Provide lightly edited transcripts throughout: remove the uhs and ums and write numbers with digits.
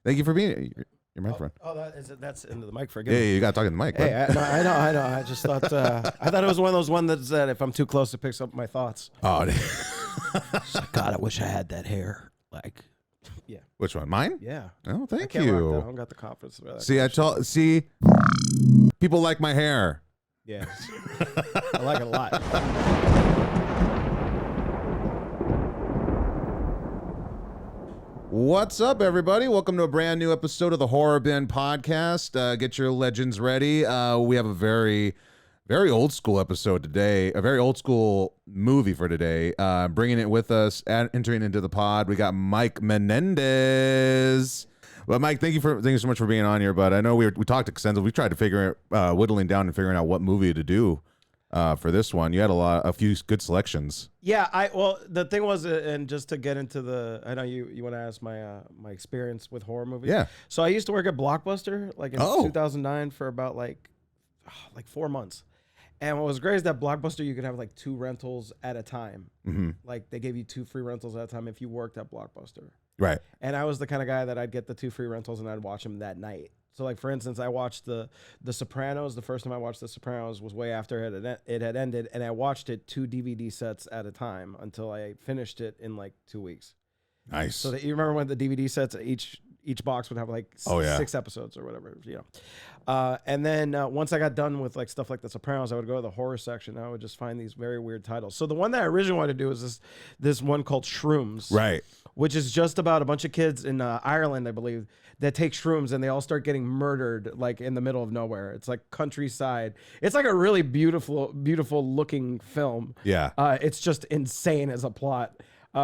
Thank you for being you're my friend. That's into the mic for Yeah, you got to talk in the mic. Hey, I know. I just thought I thought it was one of those ones that said if I'm too close, it picks up my thoughts. Oh, God, I wish I had that hair. Like, yeah. Which one? Mine? Yeah. Oh, thank I can't you. rock that. I don't got the confidence for that. See, people like my hair. Yeah, I like it a lot. What's up, everybody? Welcome to a brand new episode of the Horror Bin Podcast. Get your legends ready. We have a very, very old school episode today, a very old school movie for today. Bringing it with us, entering into the pod, we got Mike Menendez. Well, Mike, thank you so much for being on here. But I know we talked extensively. We tried to figure whittling down and figuring out what movie to do for this one. You had a few good selections. Yeah, well, the thing was, and just to get into I know you want to ask my experience with horror movies. Yeah. So I used to work at Blockbuster, like in 2009, for about like 4 months. And what was great is that Blockbuster, you could have like 2 rentals at a time. Mm-hmm. Like they gave you 2 free rentals at a time if you worked at Blockbuster. Right. And I was the kind of guy that I'd get the 2 free rentals and I'd watch them that night. So like, for instance, I watched the Sopranos. The first time I watched The Sopranos was way after it had ended. And I watched it 2 DVD sets at a time until I finished it in like 2 weeks. Nice. So that you remember when the DVD sets, each box would have like 6 episodes or whatever, you know. And then once I got done with like stuff like The Sopranos, I would go to the horror section. And I would just find these very weird titles. So the one that I originally wanted to do was this one called Shrooms. Right. Which is just about a bunch of kids in Ireland, I believe, that take shrooms and they all start getting murdered like in the middle of nowhere. It's like countryside. It's like a really beautiful looking film. Yeah. It's just insane as a plot.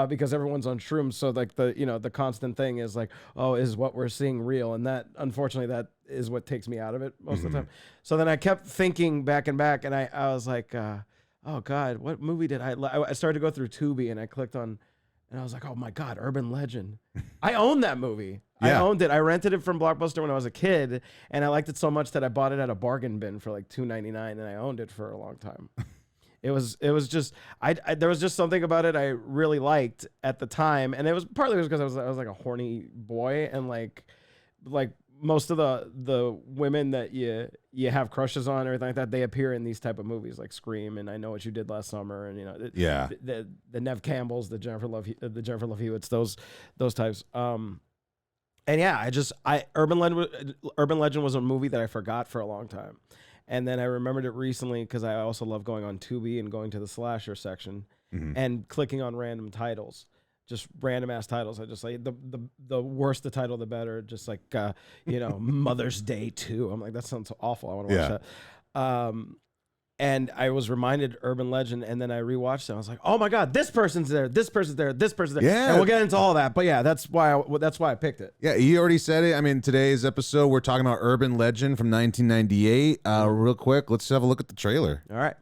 Because everyone's on shrooms, so like the constant thing is like, oh, is what we're seeing real? And that, unfortunately, that is what takes me out of it most of the time. So then I kept thinking back, and I was like, oh God, what movie did I started to go through Tubi, and I clicked on, and I was like, oh my God, Urban Legend. I own that movie. Yeah. I owned it. I rented it from Blockbuster when I was a kid, and I liked it so much that I bought it at a bargain bin for like $2.99, and I owned it for a long time. It was just there was just something about it I really liked at the time, and it was partly because I was like a horny boy, and like most of the women that you have crushes on or anything like that, they appear in these type of movies like Scream and I Know What You Did Last Summer, and the Nev Campbells, the Jennifer Love Hewitt's, those types. And yeah, Urban Legend was a movie that I forgot for a long time. And then I remembered it recently because I also love going on Tubi and going to the slasher section and clicking on random titles, just random ass titles. I just like the worse the title, the better. Just like, Mother's Day 2. I'm like, that sounds awful. I want to watch that. And I was reminded Urban Legend, and then I rewatched it. I was like, oh my God, this person's there, this person's there, this person's there. Yeah. And we'll get into all that. But yeah, that's why I picked it. Yeah, you already said it. I mean, today's episode, we're talking about Urban Legend from 1998. Real quick, let's have a look at the trailer. All right.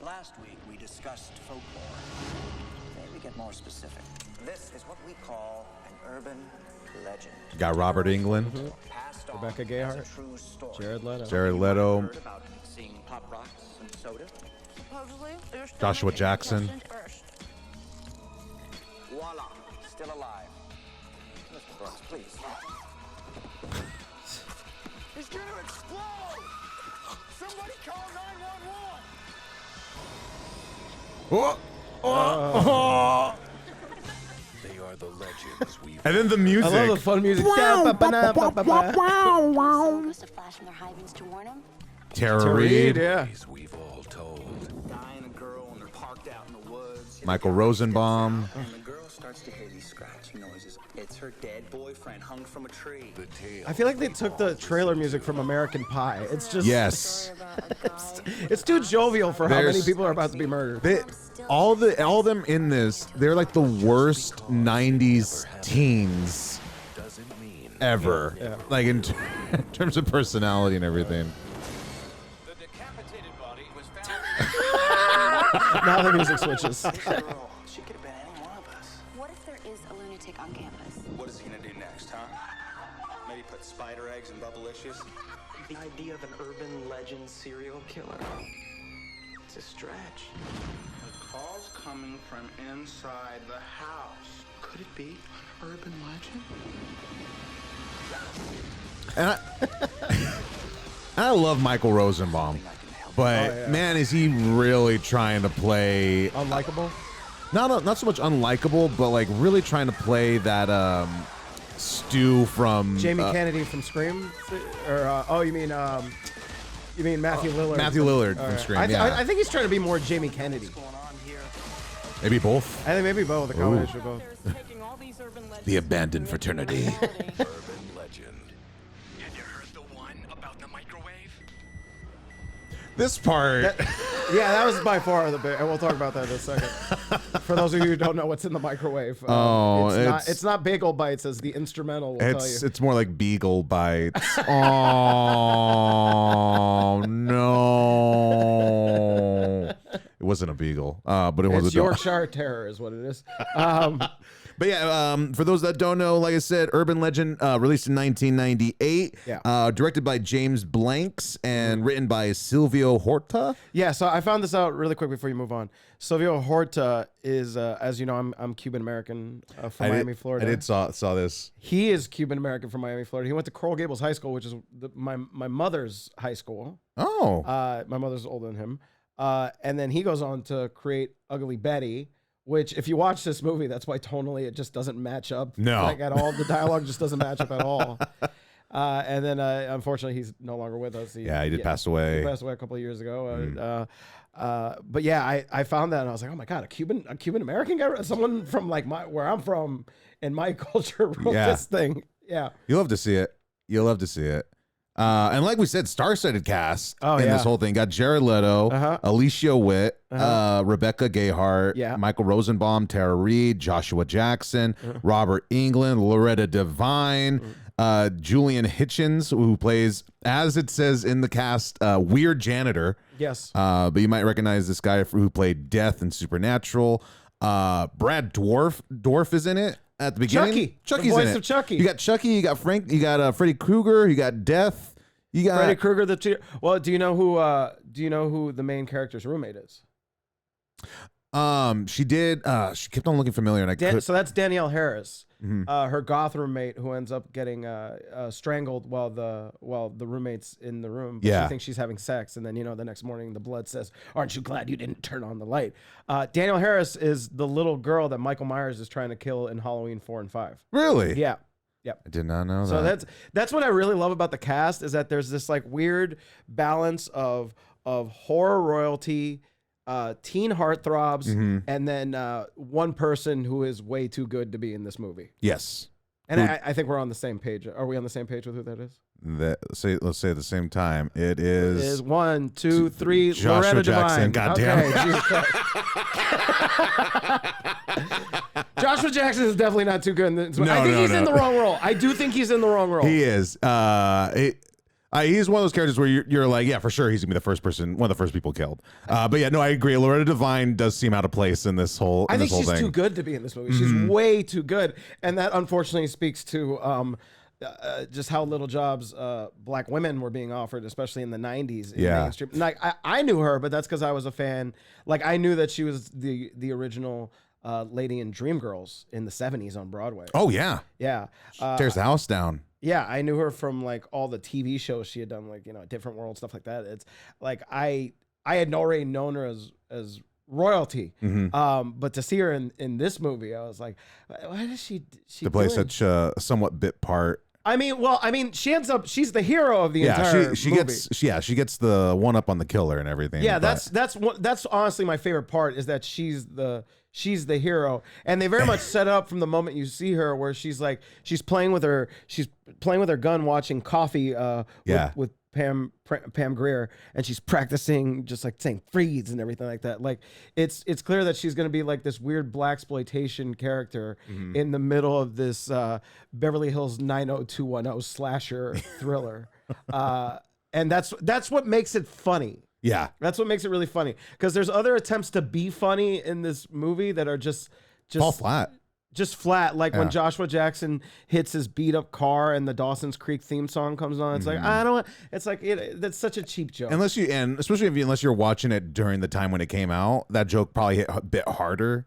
Last week, we discussed folklore. Today, we get more specific. This is what we call an urban legend. You got Robert Englund, Rebecca Gayheart, Jared Leto, Pop rocks and soda. Joshua Jackson. Voila, still alive. Mr. Brooks, please. He's gonna explode! Somebody call 911! They are the legends we've... And then the music. I love the fun music. Tara Reid. Yeah. We've all told. Guy and a girl, and they're parked out in the woods. Michael Rosenbaum. And the girl starts to hear these scratching noises. It's her dead boyfriend hung from a tree. I feel like they took the trailer music from American Pie. It's just it's too jovial for how many people are about to be murdered. All of them in this, they're like the worst 90s teens ever. Yeah. Like in terms of personality and everything. Now the music switches. She could have been any one of us. What if there is a lunatic on campus? What is he gonna do next, huh? Maybe put spider eggs in Bubblicious? The idea of an urban legend serial killer. It's a stretch. The call's coming from inside the house. Could it be an urban legend? And I love Michael Rosenbaum, but man, is he really trying to play Unlikable? not so much unlikable, but like really trying to play that Stu from Jamie Kennedy from Scream, or you mean Matthew Lillard? Matthew Lillard from Scream. I think he's trying to be more Jamie Kennedy. Maybe both. I think maybe both. A combination of both. The abandoned fraternity. Urban legend. Have you heard the one about the microwave? This part. That was by far the big, and we'll talk about that in a second. For those of you who don't know what's in the microwave, it's not bagel bites as the instrumental will tell you. It's more like beagle bites. Oh no! It wasn't a beagle, but it was It's a dog. Yorkshire Terror is what it is. But yeah, for those that don't know, like I said, Urban Legend, released in 1998, directed by James Blanks and written by Silvio Horta. Yeah, so I found this out really quick before you move on. Silvio Horta is, as you know, I'm Cuban American from Miami, Florida. I did saw this. He is Cuban American from Miami, Florida. He went to Coral Gables High School, which is my mother's high school. Oh, my mother's older than him, and then he goes on to create Ugly Betty. Which, if you watch this movie, that's why tonally it just doesn't match up. No. Like at all. The dialogue just doesn't match up at all. And then, unfortunately, he's no longer with us. He did pass away. He passed away a couple of years ago. But yeah, I found that and I was like, oh my God, a Cuban American guy, someone from like where I'm from and my culture wrote this thing. Yeah. You'll love to see it. And like we said, star-studded cast in this whole thing. Got Jared Leto, Alicia Witt, Rebecca Gayheart, Michael Rosenbaum, Tara Reid, Joshua Jackson, Robert Englund, Loretta Devine, Julian Hitchens, who plays, as it says in the cast, weird janitor. Yes. But you might recognize this guy who played Death in Supernatural. Brad Dwarf is in it. At the beginning, Chucky's the voice in it. Of Chucky. You got Chucky. You got Frank. You got Freddy Krueger. You got Death. You got Freddy Krueger. Well, do you know who the main character's roommate is? She did. She kept on looking familiar, and So that's Danielle Harris, her goth roommate who ends up getting strangled while the roommate's in the room. But she thinks she's having sex, and then the next morning the blood says, "Aren't you glad you didn't turn on the light?" Danielle Harris is the little girl that Michael Myers is trying to kill in Halloween 4 and 5. Really? Yeah. Yep. I did not know So that. that's what I really love about the cast is that there's this like weird balance of horror royalty, teen heartthrobs, and then one person who is way too good to be in this movie. Yes. And I think we're on the same page. Are we on the same page with who that is? Let's say at the same time. It is. It is 1, 2, 3. Joshua Loretta Jackson. Devine. Goddamn. Okay, Jesus Christ. Joshua Jackson is definitely not too good in this. I think he's in the wrong role. I do think he's in the wrong role. He is. He's one of those characters where you're like, yeah, for sure, he's gonna be one of the first people killed. But yeah, no, I agree. Loretta Devine does seem out of place in this whole. I think she's too good to be in this movie. She's way too good, and that unfortunately speaks to just how little jobs black women were being offered, especially in the 90s. In mainstream. Like I knew her, but that's because I was a fan. Like I knew that she was the original lady in Dreamgirls in the 70s on Broadway. Oh yeah, yeah. Tears the house down. Yeah, I knew her from like all the TV shows she had done, like Different World, stuff like that. It's like I had already known her as royalty, but to see her in this movie, I was like, why does she to play such a somewhat bit part? I mean, she ends up she's the hero of the entire movie. She gets the one up on the killer and everything. Yeah, that's honestly my favorite part is that she's the hero, and they very much set up from the moment you see her where she's playing with her gun watching Coffee with Pam Grier, and she's practicing just like saying freeze and everything like that. Like it's clear that she's going to be like this weird blaxploitation character in the middle of this Beverly Hills 90210 slasher thriller, and that's what makes it funny. Yeah, that's what makes it really funny, because there's other attempts to be funny in this movie that are just fall flat. Just flat, like when Joshua Jackson hits his beat up car and the Dawson's Creek theme song comes on. It's like it's like that's such a cheap joke. Unless you're watching it during the time when it came out, that joke probably hit a bit harder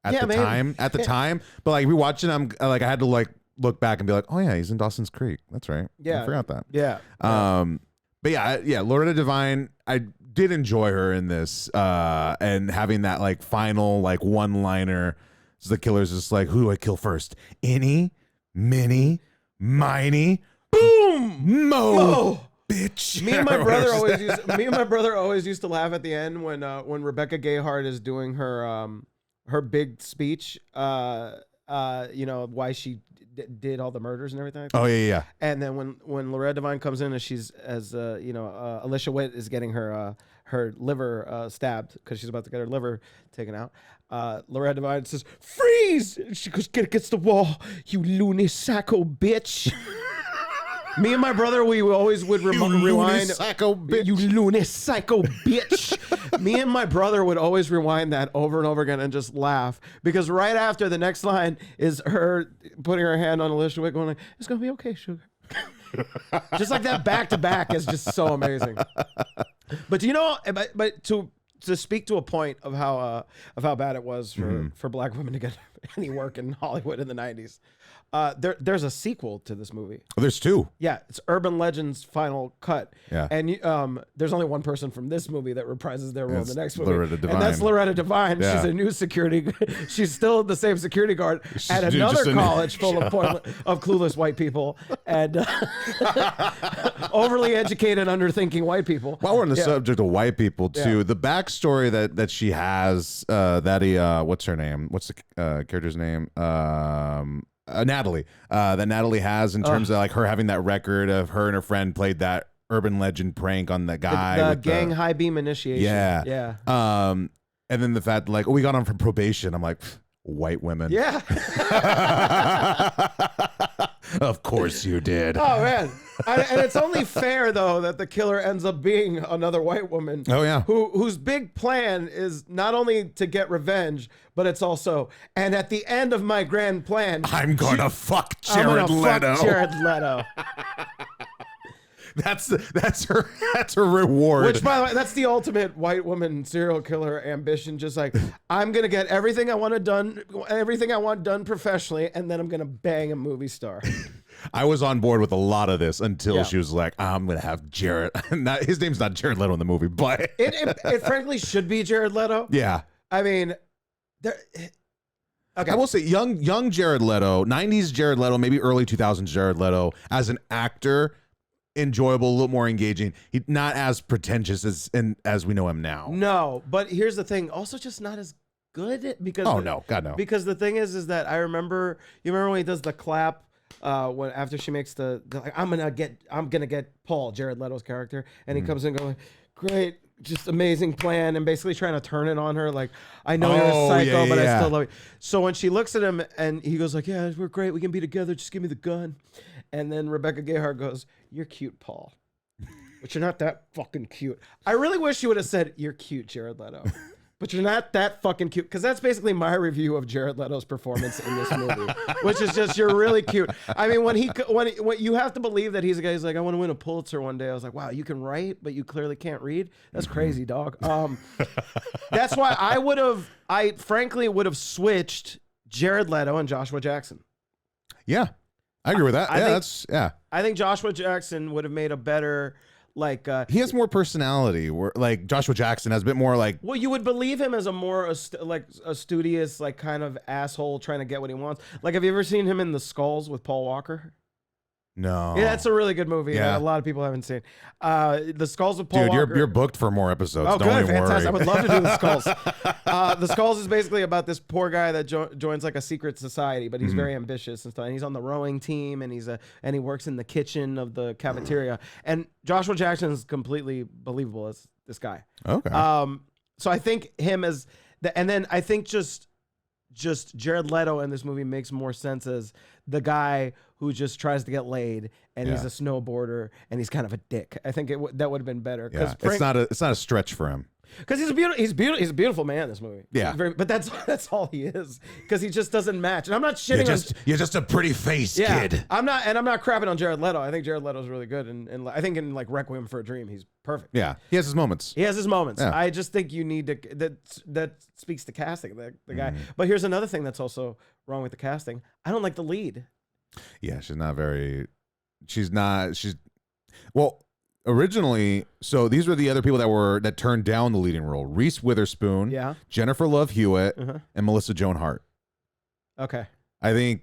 at the time. But like we watching, I'm like I had to like look back and be like, oh yeah, he's in Dawson's Creek. That's right. Yeah. I forgot that. Yeah. But yeah, Loretta Devine, I did enjoy her in this, and having that like final like one-liner. So the killer's just like, who do I kill first? Any, mini, miny, boom, mo. Bitch. Me and my brother always used to laugh at the end when Rebecca Gayheart is doing her big speech, why she did all the murders and everything. Oh yeah. And then when Loretta Devine comes in and she's Alicia Witt is getting her liver stabbed because she's about to get her liver taken out. Loretta Devine says, "Freeze!" She goes, "Get against the wall, you loony psycho bitch." Me and my brother, we always would rewind. Psycho bitch. You loony psycho bitch. Me and my brother would always rewind that over and over again and just laugh because right after the next line is her putting her hand on Alicia Witt going like, "It's gonna be okay, sugar." Just like that back to back is just so amazing. But but to speak to a point of how bad it was for black women to get any work in Hollywood in the 90s. There's a sequel to this movie. Oh, there's two. Yeah, it's Urban Legend's Final Cut. Yeah. And there's only one person from this movie that reprises their role in the next movie. Loretta Devine. And that's Loretta Devine. Yeah. She's a new security. She's still the same security guard at Dude, another just college full of clueless white people and overly educated, underthinking white people. While we're on the subject of white people too, the backstory that she has, what's her name? What's the character's name? Natalie. That Natalie has in terms of like her having that record of her and her friend played that urban legend prank on the guy. The with gang high beam initiation. Yeah. Yeah. And then the fact like, we got on from probation. I'm like, white women. Yeah. Of course you did. Oh man. And it's only fair though that the killer ends up being another white woman. Oh yeah. Whose big plan is not only to get revenge, but it's also, and at the end of my grand plan, I'm gonna fuck I'm Jared gonna Leto. fuck Jared Leto. That's her reward. Which, by the way, that's the ultimate white woman serial killer ambition. Just like, I'm gonna get everything I want done professionally, and then I'm gonna bang a movie star. I was on board with a lot of this until she was like, I'm gonna have Jared. His name's not Jared Leto in the movie, but it frankly should be Jared Leto. Yeah. I mean, okay. I will say, young Jared Leto, 90s Jared Leto, maybe early 2000s Jared Leto, as an actor, enjoyable, a little more engaging. He not as pretentious as we know him now. No, but here's the thing. Also, just not as good because. Oh no, God no. Because the thing is that I remember. You remember when he does the clap when after she makes the like, I'm gonna get Paul, Jared Leto's character, and he comes in going, great. Just amazing plan, and basically trying to turn it on her. Like, I know you're a psycho, but I still love you. So when she looks at him and he goes like, yeah, we're great. We can be together. Just give me the gun. And then Rebecca Gayheart goes, you're cute, Paul, but you're not that fucking cute. I really wish you would have said, you're cute, Jared Leto, but you're not that fucking cute. Because that's basically my review of Jared Leto's performance in this movie, which is just, you're really cute. I mean, when you have to believe that he's a guy who's like, I want to win a Pulitzer one day. I was like, wow, you can write, but you clearly can't read. That's crazy, dog. That's why I frankly would have switched Jared Leto and Joshua Jackson. Yeah, I agree with that. I think Joshua Jackson would have made a better, like, he has more personality. Where like Joshua Jackson has a bit more like. Well, you would believe him as a more a studious, like, kind of asshole trying to get what he wants. Like, have you ever seen him in The Skulls with Paul Walker? No. Yeah, that's a really good movie. Yeah. That a lot of people haven't seen. The Skulls with Paul Walker. Dude, you're booked for more episodes. Oh, Don't good, even fantastic! worry. I would love to do The Skulls. The Skulls is basically about this poor guy that joins like a secret society, but he's very ambitious and stuff. And he's on the rowing team, and he works in the kitchen of the cafeteria. And Joshua Jackson is completely believable as this guy. Okay. So I think him as and then I think just Jared Leto in this movie makes more sense as the guy who just tries to get laid, and he's a snowboarder, and he's kind of a dick. I think that would have been better. Yeah, it's not a stretch for him. Because he's a beautiful man in this movie. Yeah. But that's all he is. Because he just doesn't match. And I'm not shitting You're just a pretty face kid. I'm not crapping on Jared Leto. I think Jared Leto's really good. And I think in like Requiem for a Dream, he's perfect. Yeah. He has his moments. Yeah. I just think you need to that speaks to casting the guy. But here's another thing that's also wrong with the casting. I don't like the lead. Yeah, she's not very. She's not. She's well. Originally, so these were the other people that turned down the leading role: Reese Witherspoon, Yeah. Jennifer Love Hewitt, Uh-huh. and Melissa Joan Hart. Okay. I think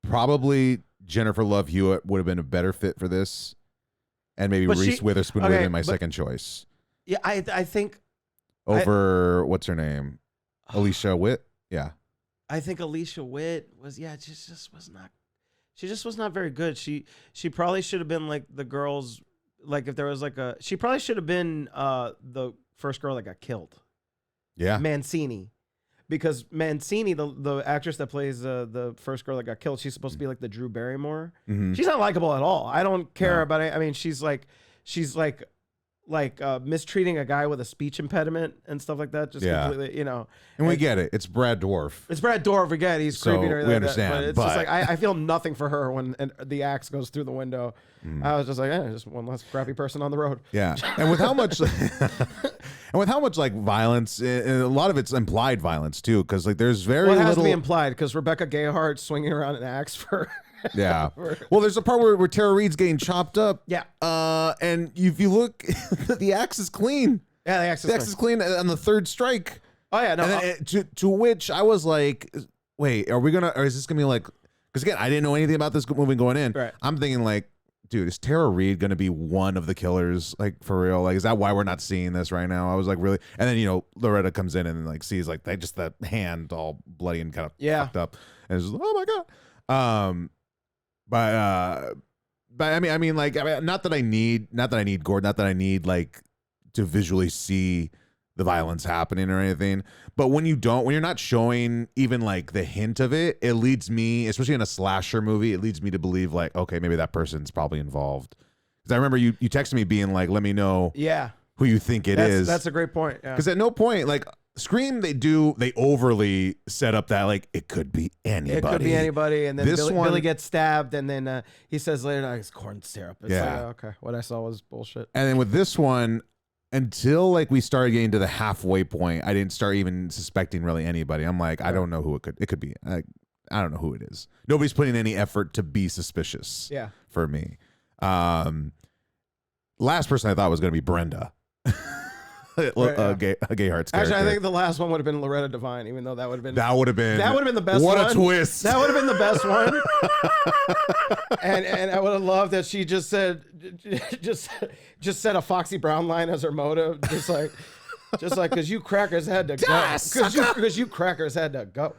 probably Jennifer Love Hewitt would have been a better fit for this, and maybe But Reese Witherspoon would okay, have been my but- second choice Yeah, I think over what's her name, Alicia Witt. Yeah, I think Alicia Witt was just was not. She just was not very good. She probably should have been like the girls. Like if there was like she probably should have been the first girl that got killed. yeah. Mancini, because Mancini, the actress that plays the first girl that got killed, she's supposed to be like the Drew Barrymore. Mhm. She's not likable at all. I don't care No. about it. I mean, she's like mistreating a guy with a speech impediment and stuff like that. Just Yeah. completely, And we get it. It's Brad Dwarf. It's Brad Dorff again. He's So, creepy. we understand, but it's but- just like I feel nothing for her when the axe goes through the window. I was just like, just one less crappy person on the road. Yeah, and with how much, like violence, and a lot of it's implied violence too, because like there's very Well, it has little. to be implied because Rebecca Gayheart swinging around an axe for. Yeah. Well, there's a part where Tara Reid's getting chopped up. Yeah. And if you look, the axe is clean. Yeah, the axe The axe is clean on the third strike. Oh yeah, no. And then to which I was like, wait, or is this gonna be like? Because again, I didn't know anything about this movie going in. Right. I'm thinking like, dude, is Tara Reid gonna be one of the killers? Like for real? Like, is that why we're not seeing this right now? I was like, really? And then Loretta comes in and like sees like that hand all bloody and kind of fucked up, and it's just, oh my god. But I mean, like, not that I need gore, not that I need like to visually see the violence happening or anything. But when you're not showing even like the hint of it, it leads me, especially in a slasher movie, it leads me to believe like, okay, maybe that person's probably involved. Because I remember you texted me being like, let me know who you think it is. That's a great point. Yeah. Because at no point, like Scream, they overly set up that like it could be anybody. It could be anybody, and then This one- Billy gets stabbed, and then he says later, "No, it's corn syrup." It's Yeah. like, okay, what I saw was bullshit. And then with this one, until like we started getting to the halfway point, I didn't start even suspecting really anybody. I'm like, I don't know who it could be. I don't know who it is. Nobody's putting any effort to be suspicious. Yeah. For me. Last person I thought was going to be Brenda. Gayhart's character. Actually, I think the last one would have been Loretta Devine, even though that would have been the best what one. a twist. That would have been the best one. and I would have loved that she just said said a Foxy Brown line as her motive, just like because you crackers had to go, because you crackers had to go,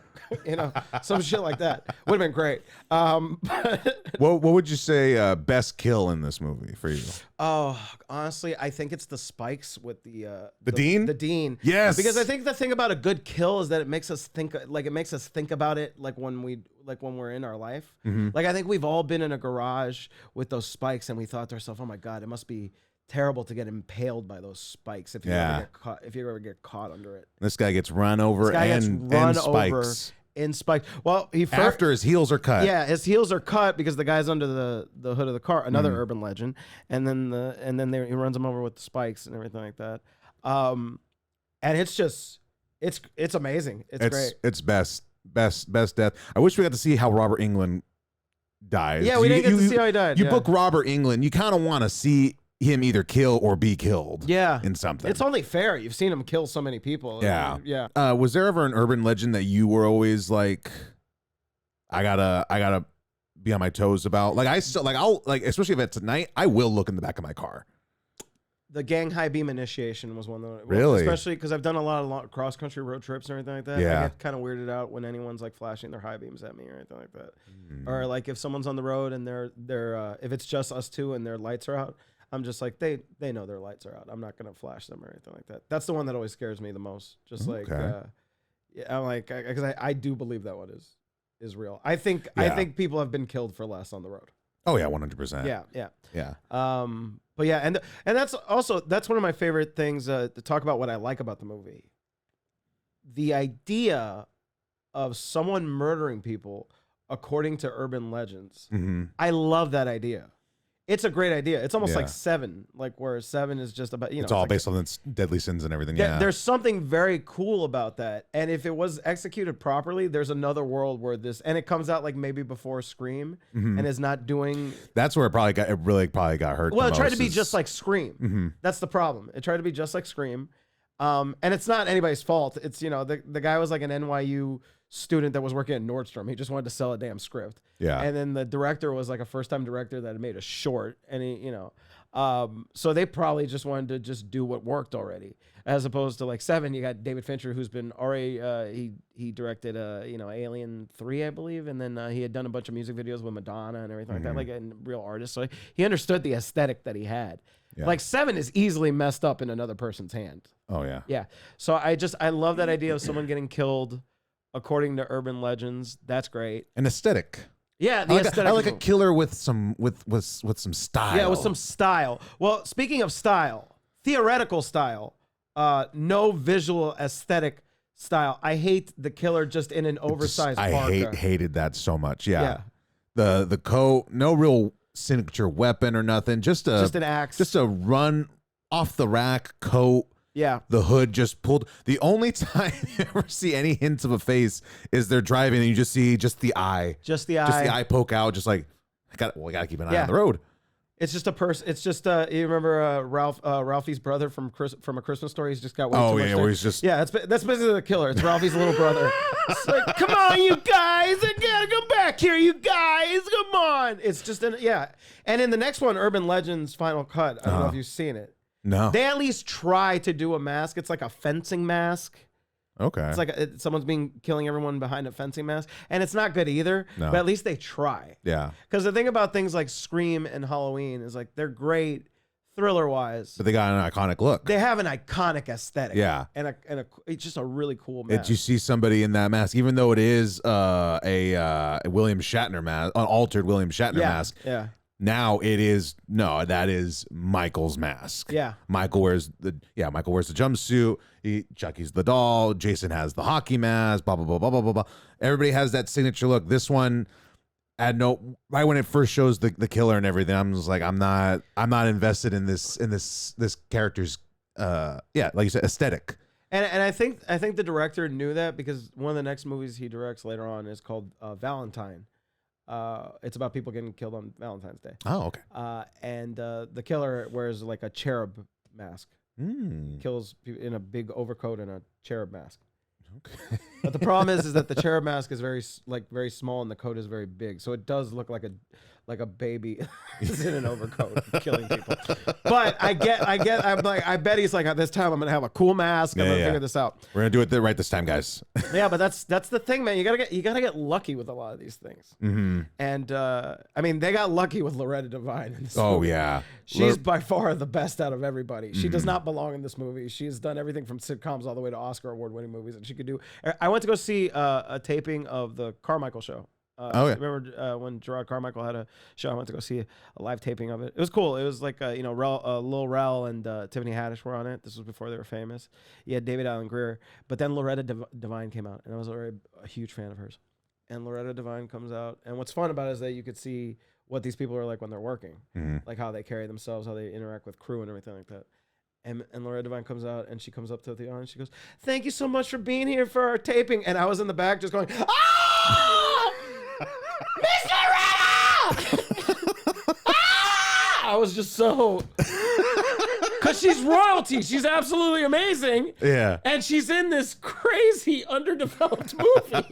some shit like that would have been great. What would you say best kill in this movie for you? Oh, honestly, I think it's the spikes with the Dean? The Dean. Yes. Because I think the thing about a good kill is that it makes us think about it like when we're in our life. Mm-hmm. Like I think we've all been in a garage with those spikes and we thought to ourselves, "Oh my god, it must be terrible to get impaled by those spikes if you ever get caught under it." This guy gets run over and spikes. In spikes. Well, After his heels are cut. Yeah, his heels are cut because the guy's under the hood of the car. Another urban legend, and then he runs him over with the spikes and everything like that. And it's just it's amazing. It's great. It's best death. I wish we got to see how Robert Englund dies. Yeah, we didn't get to see how he died. You book Robert Englund, you kind of want to see him either kill or be killed. Yeah, in something. It's only fair. You've seen him kill so many people. Yeah, yeah. Was there ever an urban legend that you were always like, I gotta be on my toes about? Like especially if it's at night, I will look in the back of my car. The gang high beam initiation was one that Really? Especially because I've done a lot of cross country road trips and everything like that. Yeah. I get kind of weirded out when anyone's like flashing their high beams at me or anything like that. Or like if someone's on the road and they're if it's just us two and their lights are out, I'm just like they know their lights are out. I'm not gonna flash them or anything like that. That's the one that always scares me the most. Just like yeah, I'm like because I do believe that one is real. I think people have been killed for less on the road. Oh yeah, 100%. Yeah. But yeah, and that's one of my favorite things to talk about what I like about the movie. The idea of someone murdering people according to urban legends. Mm-hmm. I love that idea. It's a great idea. It's almost Yeah. like Seven, like where Seven is just about, It's all like based on its deadly sins and everything. Yeah. there's something very cool about that. And if it was executed properly, there's another world where and it comes out like maybe before Scream and is not doing. That's where it really probably got hurt. Well, the it tried to most be is- just like Scream. That's the problem. It tried to be just like Scream. And it's not anybody's fault. It's, the guy was like an NYU student that was working at Nordstrom. He just wanted to sell a damn script. Yeah. And then the director was like a first-time director that had made a short, and he, so they probably just wanted to just do what worked already, as opposed to like Seven. You got David Fincher, who's been already he directed Alien 3, I believe, and then he had done a bunch of music videos with Madonna and everything like that, like a real artist. So he understood the aesthetic that he had. Yeah. Like Seven is easily messed up in another person's hand. Oh yeah. Yeah. So I love that idea of someone getting killed according to urban legends. That's great. An aesthetic. Yeah, the I aesthetic. like is a killer with some some style. Yeah, with some style. Well, speaking of style, theoretical style, no visual aesthetic style. I hate the killer just in an oversized parka. hated that so much. Yeah. The coat, no real signature weapon or nothing. Just an axe. Just a run off the rack coat. Yeah. The hood just pulled. The only time you ever see any hints of a face is they're driving and you just see the eye. Just the eye. Just the eye poke out. Just like, I gotta keep an eye Yeah. on the road. It's just a person. It's just you remember Ralphie's brother from A Christmas Story. He's just got way too much. Where he's just that's basically the killer. It's Ralphie's little brother. It's like, come on, you guys, I gotta come back here, you guys, come on. It's just and in the next one, Urban Legends Final Cut. I don't know if you've seen it. no. They at least try to do a mask. It's like a fencing mask. Okay. It's like someone's killing everyone behind a fencing mask, and it's not good either. No. But at least they try. Yeah. Because the thing about things like Scream and Halloween is like they're great thriller-wise. But they got an iconic look. They have an iconic aesthetic. Yeah. And it's just a really cool mask. You see somebody in that mask, even though it is a William Shatner mask, an altered William Shatner mask. Yeah. Now that is Michael's mask. Yeah. Michael wears the jumpsuit. Chucky's the doll. Jason has the hockey mask. Blah blah blah blah blah blah blah. Everybody has that signature look. This one, right when it first shows the killer and everything, I'm just like, I'm not invested in this character's like you said, aesthetic. And I think the director knew that, because one of the next movies he directs later on is called Valentine. It's about people getting killed on Valentine's Day. Oh, okay. And the killer wears like a cherub mask. Kills people in a big overcoat and a cherub mask. Okay. But the problem is that the cherub mask is very small and the coat is very big, so it does look like a baby is in an overcoat killing people. But I bet he's like, at this time I'm gonna have a cool mask. I'm gonna figure this out. We're gonna do it right this time, guys. Yeah, but that's the thing, man. You gotta get lucky with a lot of these things. And I mean, they got lucky with Loretta Devine in this movie. Yeah. She's by far the best out of everybody. She does not belong in this movie. She's done everything from sitcoms all the way to Oscar award-winning movies, and she could do. I went to go see a taping of the Carmichael show. Remember when Gerard Carmichael had a show? I went to go see a live taping of it. It was cool. It was like Lil Rel and Tiffany Haddish were on it. This was before they were famous. You had David Allen Greer, but then Loretta Devine came out, and I was already a huge fan of hers. And Loretta Devine comes out, and what's fun about it is that you could see what these people are like when they're working, like how they carry themselves, how they interact with crew and everything like that. And Loretta Devine comes out, and she comes up to the audience. She goes, "Thank you so much for being here for our taping." And I was in the back just going, "Ah, Miss Loretta!" Ah! I was just so, because she's royalty. She's absolutely amazing. Yeah. And she's in this crazy underdeveloped movie.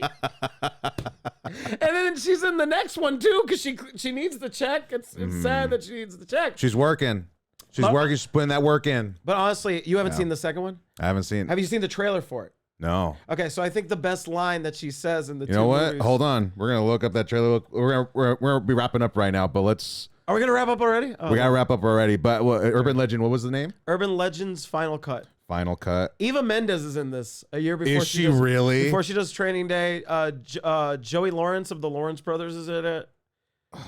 And then she's in the next one too, because she needs the check. It's sad that she needs the check. She's working. She's working. She's putting that work in. But honestly, you haven't seen the second one? I haven't seen. Have you seen the trailer for it? No. Okay, so I think the best line that she says in the You know what? movies. Hold on. We're gonna look up that trailer. We're gonna be wrapping up right now, but let's. Are we gonna wrap up already? Oh, We gotta wrap up already. But Urban Legend. What was the name? Urban Legends Final Cut. Final Cut. Eva Mendes is in this a year before. Is she really? Before she does Training Day. Joey Lawrence of the Lawrence Brothers is in it.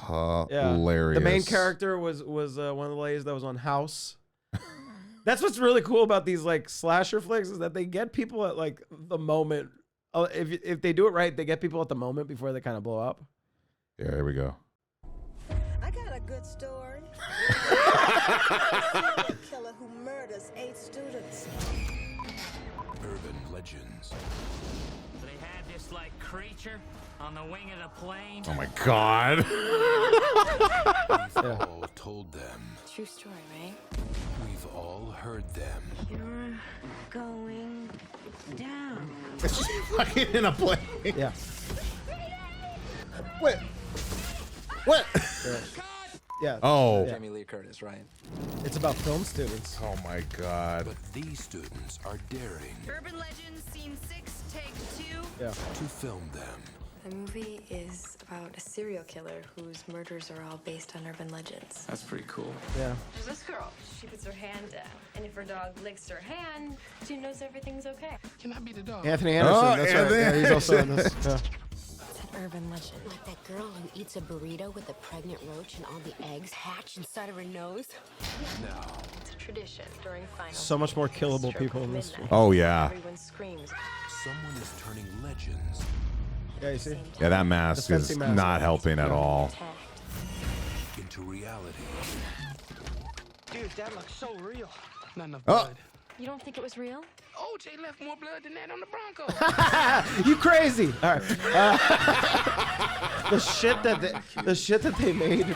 Hilarious. The main character was one of the ladies that was on House. That's what's really cool about these like slasher flicks, is that they get people at like the moment. If they do it right, they get people at the moment before they kind of blow up. Yeah, here we go. I got a good story? Serial killer who murders 8 students. Urban legends. They had this like creature on the wing of the plane. Oh my God. We've all told them. True story, right? We've all heard them. You're going down. Fucking in a plane. Yeah. What? What? Yeah. Oh. Jamie Lee Curtis, right? It's about film students. Oh my God. But these students are daring Urban Legends, Scene 6, Take 2. Yeah. to film them. The movie is about a serial killer whose murders are all based on urban legends. That's pretty cool. Yeah. There's this girl. She puts her hand down, and if her dog licks her hand, she knows everything's okay. Can I be the dog? Anthony Anderson. Oh, that's Anthony right. Yeah, he's also in this. Yeah. It's an urban legend. Like that girl who eats a burrito with a pregnant roach and all the eggs hatch inside of her nose. Now, It's a tradition during final. So much more killable stroke people in of this midnight. Oh yeah. Everyone screams. someone is turning legends Yeah, you see? Yeah, that mask The is fancy mask. not helping at all. Attacked. into reality. Dude, that looks so real. Not enough Oh. blood. You don't think it was real? OJ left more blood than that on the Broncos. You crazy! All right. The shit that they made.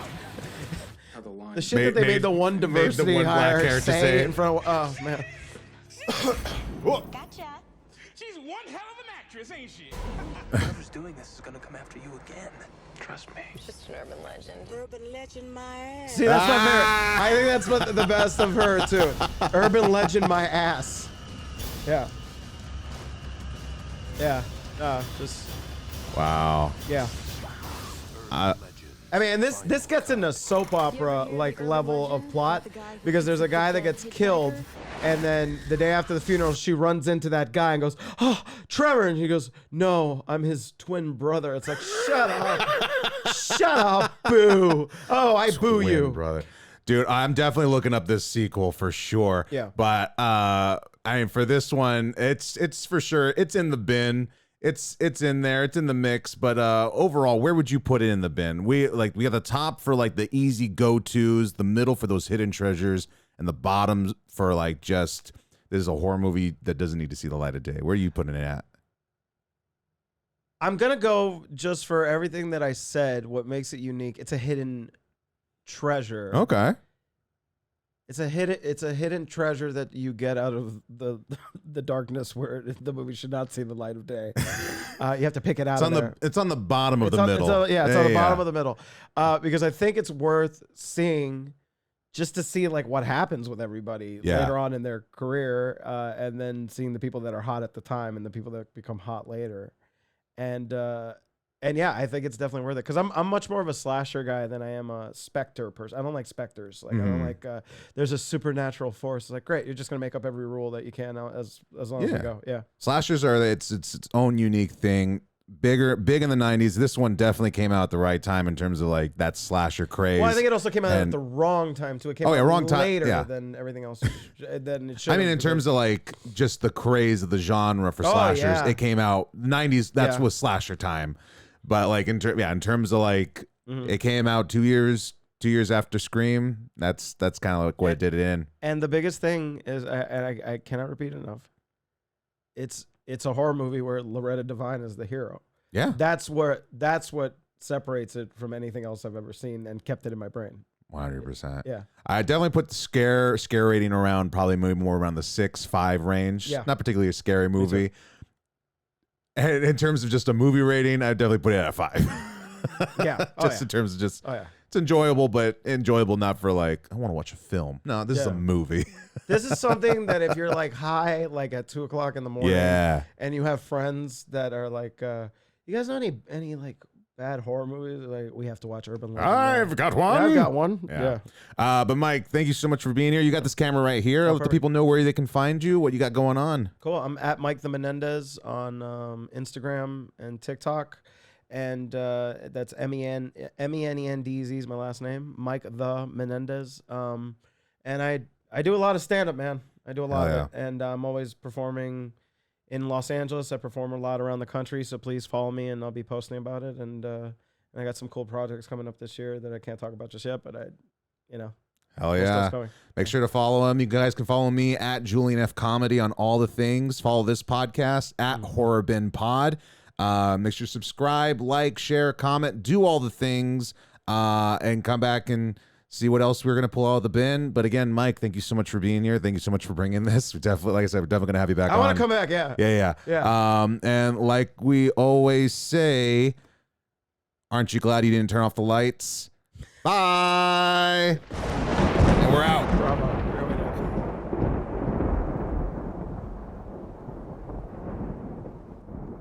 How the line. The shit that they made the one diversity one black hire character say say it. in front of. Oh man. Gotcha. She's one hell of an actress, ain't she? Whoever's doing this is gonna come after you again. Trust me. Just an urban legend. Urban legend, my ass. See, that's my favorite. I think that's what the best of her too. Urban legend, my ass. Yeah. Yeah. Just Wow. yeah. I mean, and this gets into soap opera like level of plot because there's a guy that gets killed, and then the day after the funeral, she runs into that guy and goes, "Oh, Trevor," and he goes, "No, I'm his twin brother." It's like, shut up, shut up, boo. Oh, I boo Twin you. brother. Dude, I'm definitely looking up this sequel for sure. Yeah. But I mean, for this one, it's for sure. It's in the bin. It's in there. It's in the mix. But overall, where would you put it in the bin? We got the top for like the easy go-tos, the middle for those hidden treasures, and the bottom for like just this is a horror movie that doesn't need to see the light of day. Where are you putting it at? I'm gonna go just for everything that I said. What makes it unique? It's a hidden treasure. Okay. It's a hidden treasure that you get out of the darkness where the movie should not see the light of day. You have to pick it out. It's on the bottom of It's the on- middle. It's on the bottom of the middle. Because I think it's worth seeing just to see like what happens with everybody Yeah. later on in their career, and then seeing the people that are hot at the time and the people that become hot later. And yeah, I think it's definitely worth it because I'm much more of a slasher guy than I am a specter person. I don't like specters. Like I don't like there's a supernatural force. It's like great, you're just gonna make up every rule that you can now as long as you Yeah. go. Yeah. Slashers are its own unique thing. Big in the 90s. This one definitely came out at the right time in terms of like that slasher craze. Well, I think it also came out at And- the wrong time too. It came Oh, yeah, out wrong time, later yeah. than everything else. Than it should. I mean, in terms of like just the craze of the genre for Oh, slashers, yeah. it came out 90s. That's Yeah. was slasher time. But like in terms of like Mm-hmm. it came out 2 years after Scream. That's kind of like what it did it in. and the biggest thing is, I cannot repeat it enough. It's a horror movie where Loretta Devine is the hero. Yeah, That's what separates it from anything else I've ever seen and kept it in my brain. 100%. Yeah. I definitely put the scare rating around probably maybe more around the 6-5 range. Yeah. Not particularly a scary movie. And in terms of just a movie rating, I definitely put it at 5. Yeah. Oh, just yeah. in terms of just Oh yeah. it's enjoyable, but enjoyable not for like I want to watch a film. No, this is a Yeah. movie. This is something that if you're like high, like at 2:00 in the morning, Yeah. and you have friends that are like, you guys know any like bad horror movies? Like we have to watch Urban Legend. I've got one. Yeah, I've got one. Yeah. Yeah. But Mike, thank you so much for being here. You got this camera right here. Let the perfect. people know where they can find you, what you got going on. Cool. I'm at Mike the Menendez on Instagram and TikTok, and that's MENENDZ is my last name, Mike the Menendez. And I do a lot of stand up, man. I do a lot of it, and I'm always performing in Los Angeles. I perform a lot around the country, so please follow me, and I'll be posting about it. And And I got some cool projects coming up this year that I can't talk about just yet, but Hell cool yeah. stuff's coming. Make sure to follow him. You guys can follow me at Julian F. Comedy on all the things. Follow this podcast at Horror Bin Pod. Make sure to subscribe, like, share, comment, do all the things, and come back and see what else we're going to pull out of the bin. But again, Mike, thank you so much for being here. Thank you so much for bringing this. We definitely, like I said, we're definitely going to have you back on. I want to come back, yeah. Yeah. And like we always say, aren't you glad you didn't turn off the lights? Bye. And we're out. Bravo.